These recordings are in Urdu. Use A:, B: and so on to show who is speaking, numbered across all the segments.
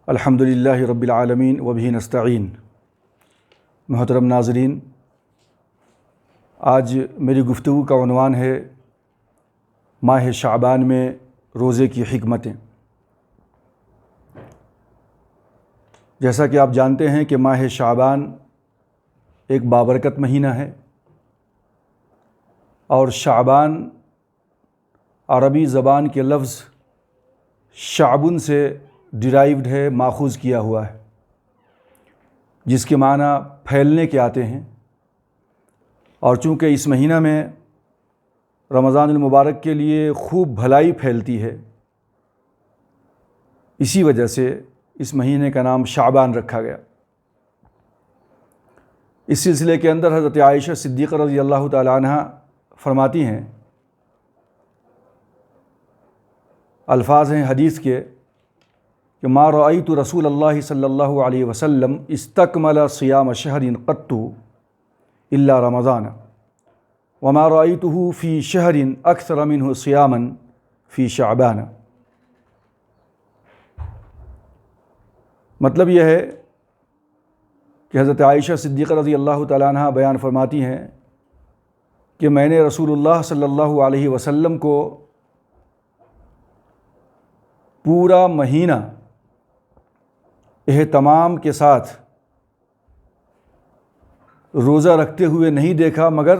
A: الحمدللہ رب العالمین وبہ نستعین۔ محترم ناظرین، آج میری گفتگو کا عنوان ہے ماہ شعبان میں روزے کی حکمتیں۔ جیسا کہ آپ جانتے ہیں کہ ماہ شعبان ایک بابرکت مہینہ ہے، اور شعبان عربی زبان کے لفظ شعبن سے ڈرائیوڈ ہے، ماخوذ کیا ہوا ہے، جس کے معنی پھیلنے کے آتے ہیں۔ اور چونکہ اس مہینہ میں رمضان المبارک کے لیے خوب بھلائی پھیلتی ہے، اسی وجہ سے اس مہینے کا نام شعبان رکھا گیا۔ اس سلسلے کے اندر حضرت عائشہ صدیقہ رضی اللہ تعالی عنہ فرماتی ہیں، الفاظ ہیں حدیث کے کہ ما رأیت رسول اللہ صلی اللہ علیہ وسلم استکمل صیام شہر قط الا رمضان وما رأیتہ فی شہر اکثر منہ صیاما فی شعبان۔ مطلب یہ ہے کہ حضرت عائشہ صدیقہ رضی اللہ تعالیٰ عنہ بیان فرماتی ہیں کہ میں نے رسول اللہ صلی اللہ علیہ وسلم کو پورا مہینہ اہتمام کے ساتھ روزہ رکھتے ہوئے نہیں دیکھا مگر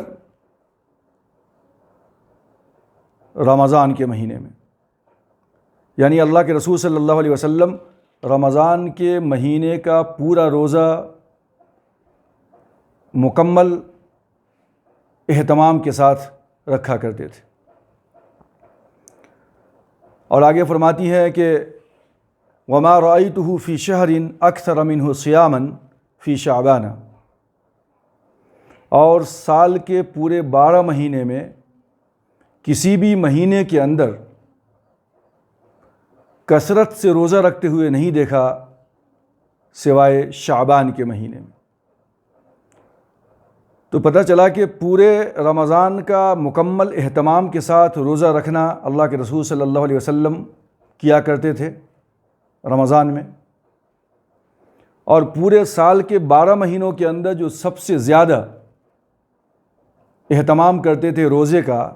A: رمضان کے مہینے میں، یعنی اللہ کے رسول صلی اللہ علیہ وسلم رمضان کے مہینے کا پورا روزہ مکمل اہتمام کے ساتھ رکھا کرتے تھے۔ اور آگے فرماتی ہے کہ وما رأیتہ فی شہر اکثر منہ صیاما فی شعبان، اور سال کے پورے 12 مہینے میں کسی بھی مہینے کے اندر کثرت سے روزہ رکھتے ہوئے نہیں دیکھا سوائے شعبان کے مہینے میں۔ تو پتہ چلا کہ پورے رمضان کا مکمل اہتمام کے ساتھ روزہ رکھنا اللہ کے رسول صلی اللہ علیہ وسلم کیا کرتے تھے رمضان میں، اور پورے سال کے 12 مہینوں کے اندر جو سب سے زیادہ اہتمام کرتے تھے روزے کا،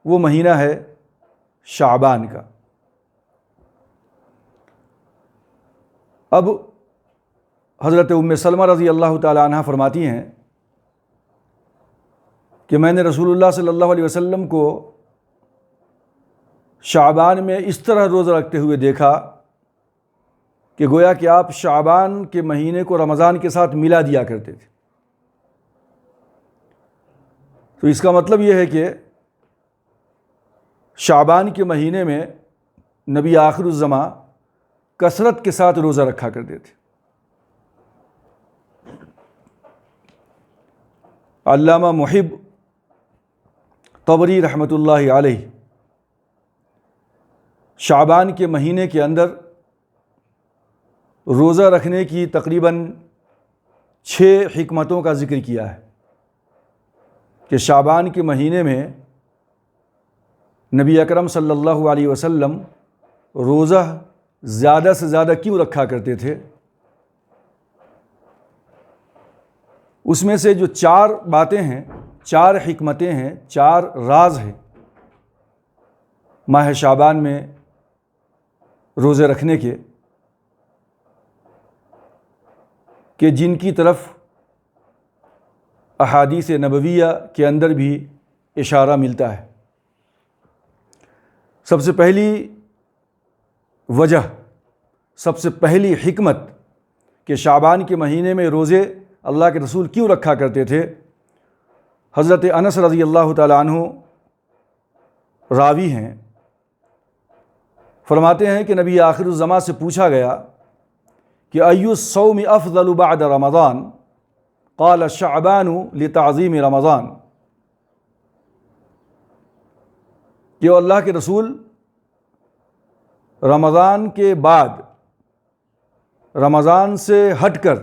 A: وہ مہینہ ہے شعبان کا۔ اب حضرت ام سلمہ رضی اللہ تعالی عنہ فرماتی ہیں کہ میں نے رسول اللہ صلی اللہ علیہ وسلم کو شعبان میں اس طرح روزہ رکھتے ہوئے دیکھا کہ گویا کہ آپ شعبان کے مہینے کو رمضان کے ساتھ ملا دیا کرتے تھے۔ تو اس کا مطلب یہ ہے کہ شعبان کے مہینے میں نبی آخر الزماں کثرت کے ساتھ روزہ رکھا کرتے تھے۔ علامہ محب طبری رحمۃ اللہ علیہ شعبان کے مہینے کے اندر روزہ رکھنے کی تقریباً 6 حکمتوں کا ذکر کیا ہے کہ شعبان کے مہینے میں نبی اکرم صلی اللہ علیہ وسلم روزہ زیادہ سے زیادہ کیوں رکھا کرتے تھے۔ اس میں سے جو 4 باتیں ہیں، 4 حکمتیں ہیں، 4 راز ہیں ماہ شعبان میں روزے رکھنے کے، کہ جن کی طرف احادیث نبویہ کے اندر بھی اشارہ ملتا ہے۔ سب سے پہلی وجہ، سب سے پہلی حکمت کہ شعبان کے مہینے میں روزے اللہ کے رسول کیوں رکھا کرتے تھے، حضرت انس رضی اللہ تعالی عنہ راوی ہیں، فرماتے ہیں کہ نبی آخر الزماں سے پوچھا گیا کہ ای الصوم افضل بعد رمضان، قال شعبان لتعظیم رمضان، کہ اللہ کے رسول رمضان کے بعد، رمضان سے ہٹ کر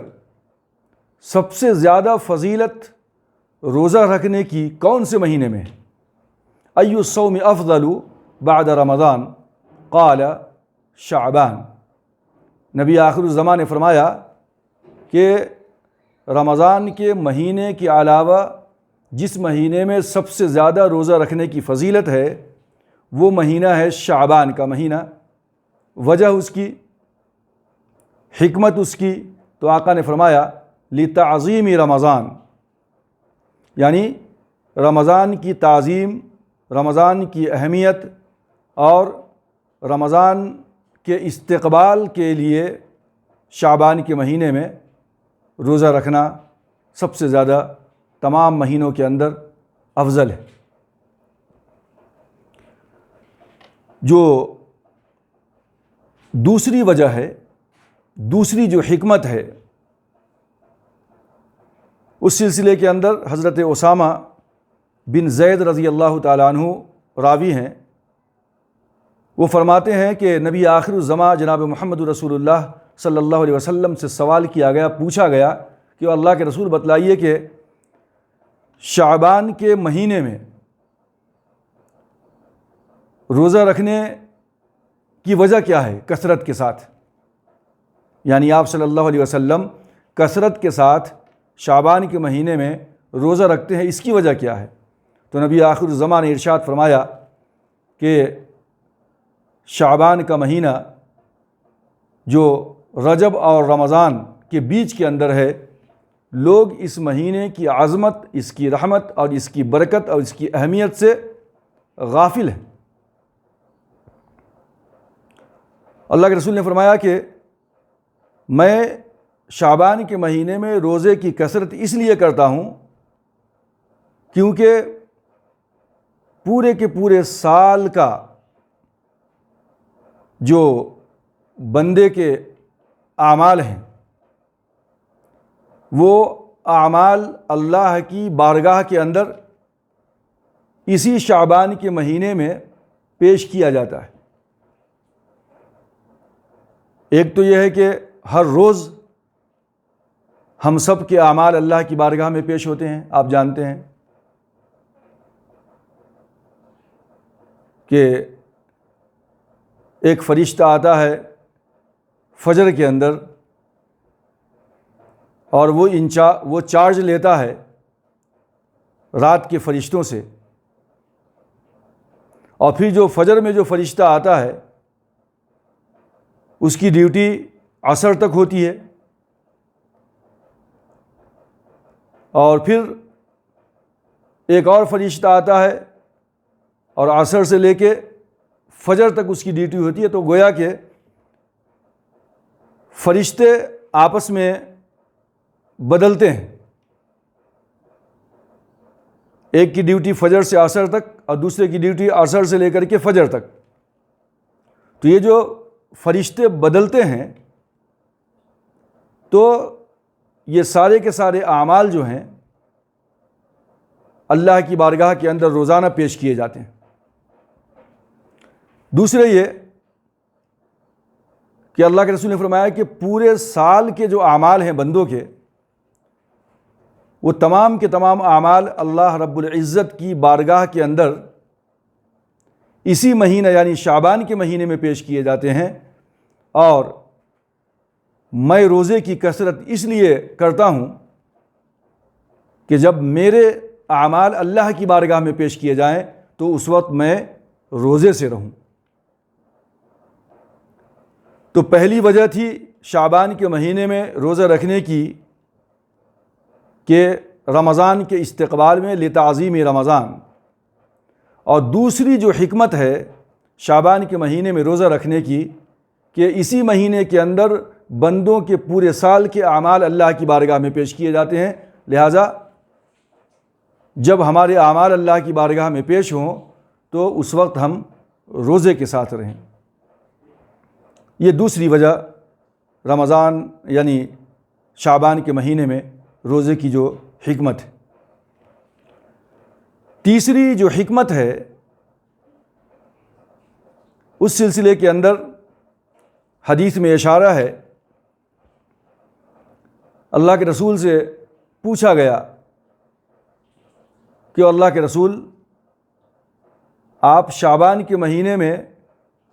A: سب سے زیادہ فضیلت روزہ رکھنے کی کون سے مہینے میں ہے؟ ای الصوم افضل بعد رمضان، قال شعبان، نبی آخر الزمان نے فرمایا کہ رمضان کے مہینے کے علاوہ جس مہینے میں سب سے زیادہ روزہ رکھنے کی فضیلت ہے وہ مہینہ ہے شعبان کا مہینہ۔ وجہ اس کی، حکمت اس کی، تو آقا نے فرمایا لتعظیم رمضان، یعنی رمضان کی تعظیم، رمضان کی اہمیت اور رمضان کے استقبال کے لیے شعبان کے مہینے میں روزہ رکھنا سب سے زیادہ تمام مہینوں کے اندر افضل ہے۔ جو دوسری وجہ ہے، دوسری جو حکمت ہے، اس سلسلے کے اندر حضرت اسامہ بن زید رضی اللہ تعالیٰ عنہ راوی ہیں۔ وہ فرماتے ہیں کہ نبی آخر الزماں جناب محمد رسول اللہ صلی اللہ علیہ وسلم سے سوال کیا گیا، پوچھا گیا کہ اللہ کے رسول بتلائیے کہ شعبان کے مہینے میں روزہ رکھنے کی وجہ کیا ہے کثرت کے ساتھ، یعنی آپ صلی اللہ علیہ وسلم کثرت کے ساتھ شعبان کے مہینے میں روزہ رکھتے ہیں، اس کی وجہ کیا ہے؟ تو نبی آخر الزماں نے ارشاد فرمایا کہ شعبان کا مہینہ جو رجب اور رمضان کے بیچ کے اندر ہے، لوگ اس مہینے کی عظمت، اس کی رحمت اور اس کی برکت اور اس کی اہمیت سے غافل ہیں۔ اللہ کے رسول نے فرمایا کہ میں شعبان کے مہینے میں روزے کی کثرت اس لیے کرتا ہوں کیونکہ پورے کے پورے سال کا جو بندے کے اعمال ہیں وہ اعمال اللہ کی بارگاہ کے اندر اسی شعبان کے مہینے میں پیش کیا جاتا ہے۔ ایک تو یہ ہے کہ ہر روز ہم سب کے اعمال اللہ کی بارگاہ میں پیش ہوتے ہیں۔ آپ جانتے ہیں کہ ایک فرشتہ آتا ہے فجر کے اندر اور وہ چارج لیتا ہے رات کے فرشتوں سے، اور پھر جو فجر میں جو فرشتہ آتا ہے اس کی ڈیوٹی عصر تک ہوتی ہے، اور پھر ایک اور فرشتہ آتا ہے اور عصر سے لے کے فجر تک اس کی ڈیوٹی ہوتی ہے۔ تو گویا کہ فرشتے آپس میں بدلتے ہیں، ایک کی ڈیوٹی فجر سے عصر تک اور دوسرے کی ڈیوٹی عصر سے لے کر کے فجر تک۔ تو یہ جو فرشتے بدلتے ہیں تو یہ سارے کے سارے اعمال جو ہیں اللہ کی بارگاہ کے اندر روزانہ پیش کیے جاتے ہیں۔ دوسرے یہ کہ اللہ کے رسول نے فرمایا کہ پورے سال کے جو اعمال ہیں بندوں کے، وہ تمام کے تمام اعمال اللہ رب العزت کی بارگاہ کے اندر اسی مہینہ یعنی شعبان کے مہینے میں پیش کیے جاتے ہیں، اور میں روزے کی کثرت اس لیے کرتا ہوں کہ جب میرے اعمال اللہ کی بارگاہ میں پیش کیے جائیں تو اس وقت میں روزے سے رہوں۔ تو پہلی وجہ تھی شعبان کے مہینے میں روزہ رکھنے کی کہ رمضان کے استقبال میں لتعظیم رمضان، اور دوسری جو حکمت ہے شعبان کے مہینے میں روزہ رکھنے کی کہ اسی مہینے کے اندر بندوں کے پورے سال کے اعمال اللہ کی بارگاہ میں پیش کیے جاتے ہیں، لہٰذا جب ہمارے اعمال اللہ کی بارگاہ میں پیش ہوں تو اس وقت ہم روزے کے ساتھ رہیں۔ یہ دوسری وجہ رمضان یعنی شعبان کے مہینے میں روزے کی جو حکمت ہے۔ تیسری جو حکمت ہے اس سلسلے کے اندر حدیث میں اشارہ ہے، اللہ کے رسول سے پوچھا گیا کہ اللہ کے رسول آپ شعبان کے مہینے میں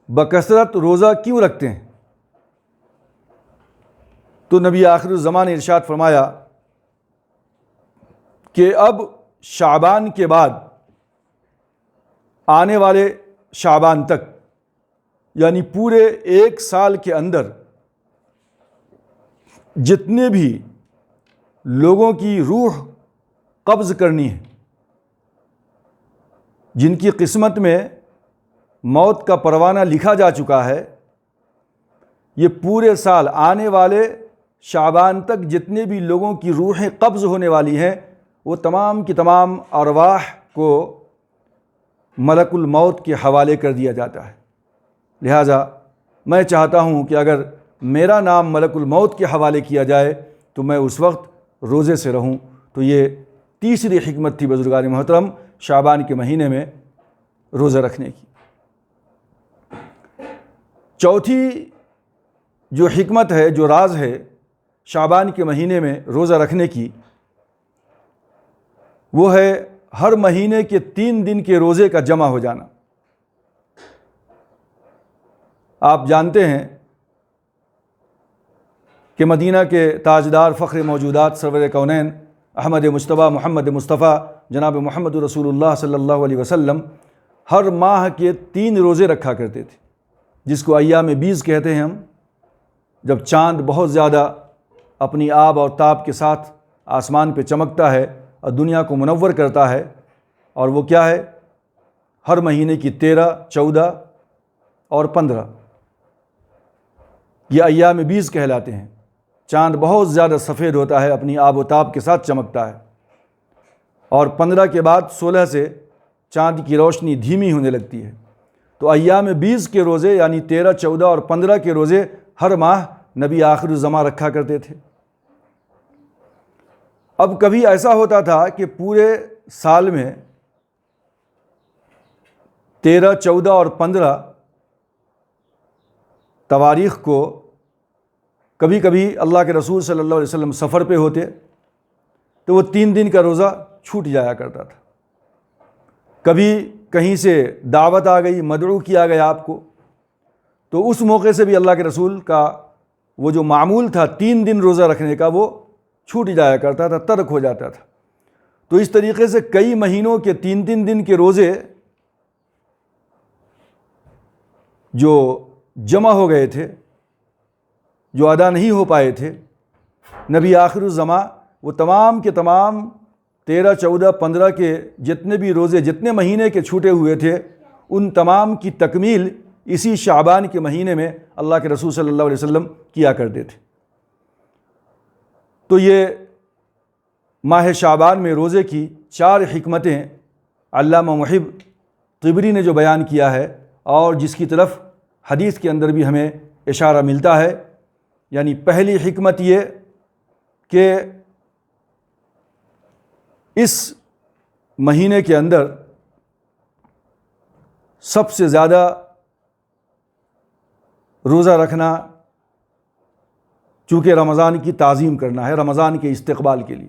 A: بکثرت روزہ کیوں رکھتے ہیں؟ تو نبی آخر الزمان نے ارشاد فرمایا کہ اب شعبان کے بعد آنے والے شعبان تک، یعنی پورے ایک سال کے اندر جتنے بھی لوگوں کی روح قبض کرنی ہے، جن کی قسمت میں موت کا پروانہ لکھا جا چکا ہے، یہ پورے سال آنے والے شعبان تک جتنے بھی لوگوں کی روحیں قبض ہونے والی ہیں، وہ تمام کی تمام ارواح کو ملک الموت کے حوالے کر دیا جاتا ہے۔ لہٰذا میں چاہتا ہوں کہ اگر میرا نام ملک الموت کے حوالے کیا جائے تو میں اس وقت روزے سے رہوں۔ تو یہ تیسری حکمت تھی بزرگان محترم شعبان کے مہینے میں روزہ رکھنے کی۔ چوتھی جو حکمت ہے، جو راز ہے شعبان کے مہینے میں روزہ رکھنے کی، وہ ہے ہر مہینے کے 3 دن کے روزے کا جمع ہو جانا۔ آپ جانتے ہیں کہ مدینہ کے تاجدار فخر موجودات سرور کونین احمد مجتبیٰ محمد مصطفیٰ جناب محمد رسول اللہ صلی اللہ علیہ وسلم ہر ماہ کے 3 روزے رکھا کرتے تھے، جس کو ایام بیز کہتے ہیں ہم، جب چاند بہت زیادہ اپنی آب اور تاب کے ساتھ آسمان پہ چمکتا ہے اور دنیا کو منور کرتا ہے۔ اور وہ کیا ہے؟ ہر مہینے کی 13، 14 اور 15 یہ ایام بیز کہلاتے ہیں۔ چاند بہت زیادہ سفید ہوتا ہے، اپنی آب و تاب کے ساتھ چمکتا ہے، اور 15 کے بعد 16 سے چاند کی روشنی دھیمی ہونے لگتی ہے۔ تو ایام بیز کے روزے یعنی 13، 14 اور 15 کے روزے ہر ماہ نبی آخر الزمان رکھا کرتے تھے۔ اب کبھی ایسا ہوتا تھا کہ پورے سال میں 13، 14 اور 15 تواریخ کو کبھی کبھی اللہ کے رسول صلی اللہ علیہ وسلم سفر پہ ہوتے تو وہ 3 دن کا روزہ چھوٹ جایا کرتا تھا۔ کبھی کہیں سے دعوت آ گئی، مدعو کیا گیا آپ کو، تو اس موقع سے بھی اللہ کے رسول کا وہ جو معمول تھا 3 دن روزہ رکھنے کا، وہ چھوٹ جایا کرتا تھا، ترک ہو جاتا تھا۔ تو اس طریقے سے کئی مہینوں کے 3 دن کے روزے جو جمع ہو گئے تھے، جو ادا نہیں ہو پائے تھے، نبی آخر الزمان وہ تمام کے تمام 13، 14، 15 کے جتنے بھی روزے جتنے مہینے کے چھوٹے ہوئے تھے، ان تمام کی تکمیل اسی شعبان کے مہینے میں اللہ کے رسول صلی اللہ علیہ وسلم کیا کرتے تھے۔ تو یہ ماہ شعبان میں روزے کی 4 حکمتیں علامہ محب طبری نے جو بیان کیا ہے، اور جس کی طرف حدیث کے اندر بھی ہمیں اشارہ ملتا ہے۔ یعنی پہلی حکمت یہ کہ اس مہینے کے اندر سب سے زیادہ روزہ رکھنا، چونکہ رمضان کی تعظیم کرنا ہے، رمضان کے استقبال کے لیے۔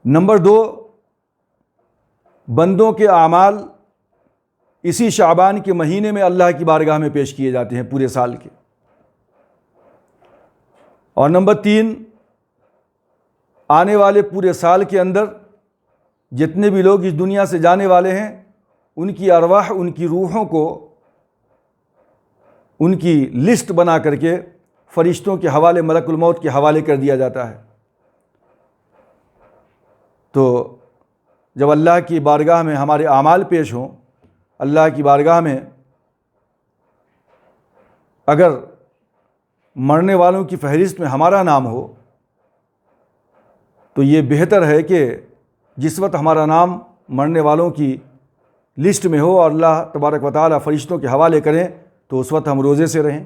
A: نمبر 2، بندوں کے اعمال اسی شعبان کے مہینے میں اللہ کی بارگاہ میں پیش کیے جاتے ہیں پورے سال کے۔ اور نمبر 3، آنے والے پورے سال کے اندر جتنے بھی لوگ اس دنیا سے جانے والے ہیں، ان کی ارواح، ان کی روحوں کو ان کی لسٹ بنا کر کے فرشتوں کے حوالے، ملک الموت کے حوالے کر دیا جاتا ہے۔ تو جب اللہ کی بارگاہ میں ہمارے اعمال پیش ہوں، اللہ کی بارگاہ میں اگر مرنے والوں کی فہرست میں ہمارا نام ہو، تو یہ بہتر ہے کہ جس وقت ہمارا نام مرنے والوں کی لسٹ میں ہو اور اللہ تبارک و تعالیٰ فرشتوں کے حوالے کریں، تو اس وقت ہم روزے سے رہیں۔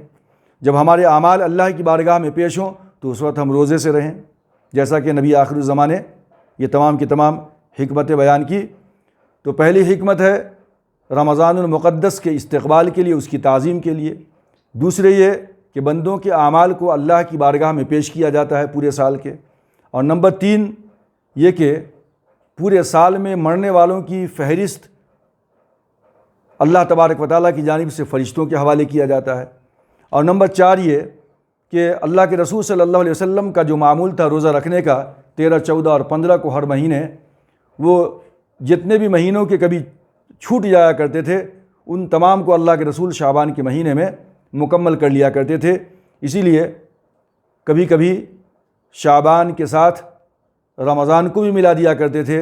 A: جب ہمارے اعمال اللہ کی بارگاہ میں پیش ہوں تو اس وقت ہم روزے سے رہیں، جیسا کہ نبی آخر الزمان نے یہ تمام کی تمام حکمتیں بیان کی۔ تو پہلی حکمت ہے رمضان المقدس کے استقبال کے لیے، اس کی تعظیم کے لیے۔ دوسرے یہ کہ بندوں کے اعمال کو اللہ کی بارگاہ میں پیش کیا جاتا ہے پورے سال کے۔ اور نمبر 3 یہ کہ پورے سال میں مرنے والوں کی فہرست اللہ تبارک و تعالیٰ کی جانب سے فرشتوں کے حوالے کیا جاتا ہے۔ اور نمبر 4 یہ کہ اللہ کے رسول صلی اللہ علیہ وسلم کا جو معمول تھا روزہ رکھنے کا 13, 14 اور 15 کو ہر مہینے، وہ جتنے بھی مہینوں کے کبھی چھوٹ جایا کرتے تھے ان تمام کو اللہ کے رسول شعبان کے مہینے میں مکمل کر لیا کرتے تھے۔ اسی لیے کبھی کبھی شعبان کے ساتھ رمضان کو بھی ملا دیا کرتے تھے،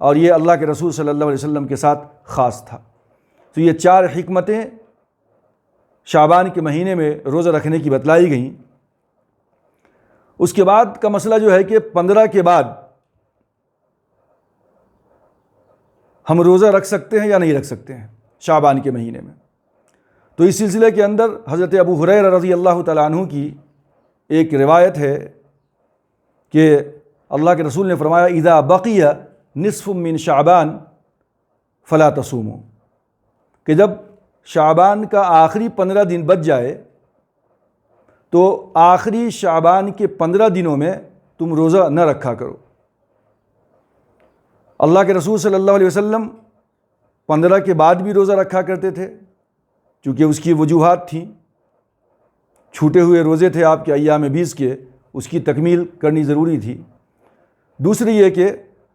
A: اور یہ اللہ کے رسول صلی اللہ علیہ وسلم کے ساتھ خاص تھا۔ تو یہ 4 حکمتیں شعبان کے مہینے میں روزہ رکھنے کی بتلائی گئیں۔ اس کے بعد کا مسئلہ جو ہے کہ 15 کے بعد ہم روزہ رکھ سکتے ہیں یا نہیں رکھ سکتے ہیں شعبان کے مہینے میں۔ تو اس سلسلے کے اندر حضرت ابو ہریرہ رضی اللہ تعالیٰ عنہ کی ایک روایت ہے کہ اللہ کے رسول نے فرمایا اذا بقی نصف من شعبان فلا تصوموا، کہ جب شعبان کا آخری 15 دن بچ جائے تو آخری شعبان کے 15 دنوں میں تم روزہ نہ رکھا کرو۔ اللہ کے رسول صلی اللہ علیہ وسلم 15 کے بعد بھی روزہ رکھا کرتے تھے، چونکہ اس کی وجوہات تھیں، چھوٹے ہوئے روزے تھے آپ کے ایام 20 کے، اس کی تکمیل کرنی ضروری تھی۔ دوسری یہ کہ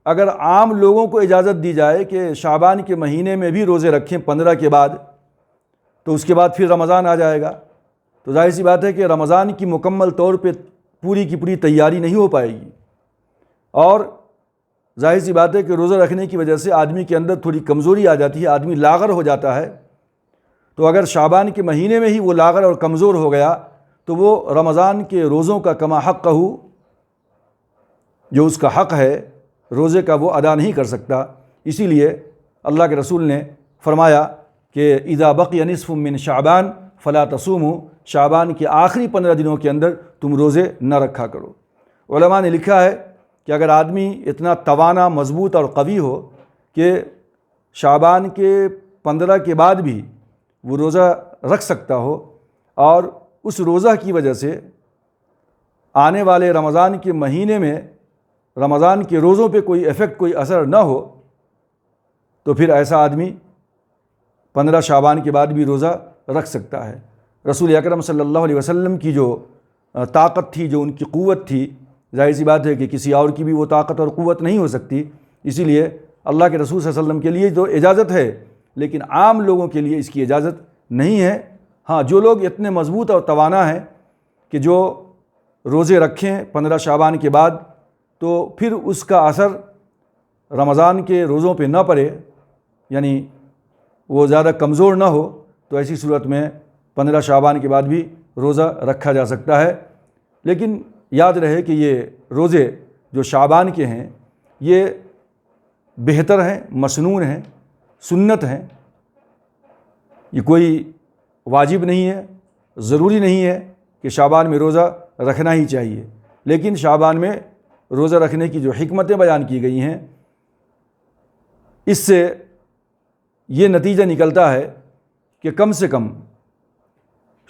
A: اگر عام لوگوں کو اجازت دی جائے کہ شعبان کے مہینے میں بھی روزے رکھیں 15 کے بعد، تو اس کے بعد پھر رمضان آ جائے گا، تو ظاہر سی بات ہے کہ رمضان کی مکمل طور پہ پوری کی پوری تیاری نہیں ہو پائے گی، اور ظاہر سی بات ہے کہ روزہ رکھنے کی وجہ سے آدمی کے اندر تھوڑی کمزوری آ جاتی ہے، آدمی لاغر ہو جاتا ہے۔ تو اگر شعبان کے مہینے میں ہی وہ لاغر اور کمزور ہو گیا تو وہ رمضان کے روزوں کا کما حقہ، جو اس کا حق ہے روزے کا، وہ ادا نہیں کر سکتا۔ اسی لیے اللہ کے رسول نے فرمایا کہ اذا بقی نصف من شعبان فلا تصوموا، شعبان کے آخری 15 دنوں کے اندر تم روزے نہ رکھا کرو۔ علماء نے لکھا ہے کہ اگر آدمی اتنا توانا، مضبوط اور قوی ہو کہ شعبان کے 15 کے بعد بھی وہ روزہ رکھ سکتا ہو، اور اس روزہ کی وجہ سے آنے والے رمضان کے مہینے میں رمضان کے روزوں پہ کوئی ایفیکٹ، کوئی اثر نہ ہو، تو پھر ایسا آدمی 15 شعبان کے بعد بھی روزہ رکھ سکتا ہے۔ رسول اکرم صلی اللہ علیہ وسلم کی جو طاقت تھی، جو ان کی قوت تھی، ظاہر سی بات ہے کہ کسی اور کی بھی وہ طاقت اور قوت نہیں ہو سکتی، اسی لیے اللہ کے رسول صلی اللہ علیہ وسلم کے لیے تو اجازت ہے، لیکن عام لوگوں کے لیے اس کی اجازت نہیں ہے۔ ہاں، جو لوگ اتنے مضبوط اور توانا ہیں کہ جو روزے رکھیں 15 شعبان کے بعد، تو پھر اس کا اثر رمضان کے روزوں پہ نہ پڑے، یعنی وہ زیادہ کمزور نہ ہو، تو ایسی صورت میں 15 شعبان کے بعد بھی روزہ رکھا جا سکتا ہے۔ لیکن یاد رہے کہ یہ روزے جو شعبان کے ہیں یہ بہتر ہیں، مسنون ہیں، سنت ہیں، یہ کوئی واجب نہیں ہے، ضروری نہیں ہے کہ شعبان میں روزہ رکھنا ہی چاہیے، لیکن شعبان میں روزہ رکھنے کی جو حکمتیں بیان کی گئی ہیں، اس سے یہ نتیجہ نکلتا ہے کہ کم سے کم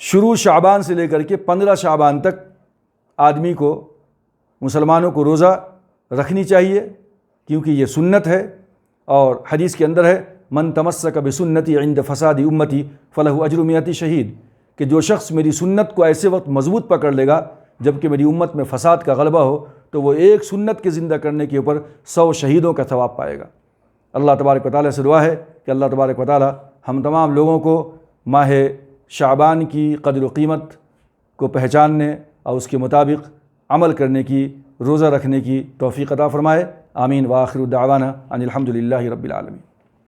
A: شروع شعبان سے لے کر کے 15 شعبان تک آدمی کو، مسلمانوں کو روزہ رکھنی چاہیے، کیونکہ یہ سنت ہے، اور حدیث کے اندر ہے من تمسک بسنتی عند فساد امتی فلہ اجر 100 شہید، کہ جو شخص میری سنت کو ایسے وقت مضبوط پکڑ لے گا جب کہ میری امت میں فساد کا غلبہ ہو، تو وہ ایک سنت کے زندہ کرنے کے اوپر 100 شہیدوں کا ثواب پائے گا۔ اللہ تبارک و تعالیٰ سے دعا ہے کہ اللہ تبارک و تعالیٰ ہم تمام لوگوں کو ماہ شعبان کی قدر و قیمت کو پہچاننے اور اس کے مطابق عمل کرنے کی، روزہ رکھنے کی توفیق عطا فرمائے۔ آمین۔ وآخر دعوانا ان الحمد للہ رب العالمین۔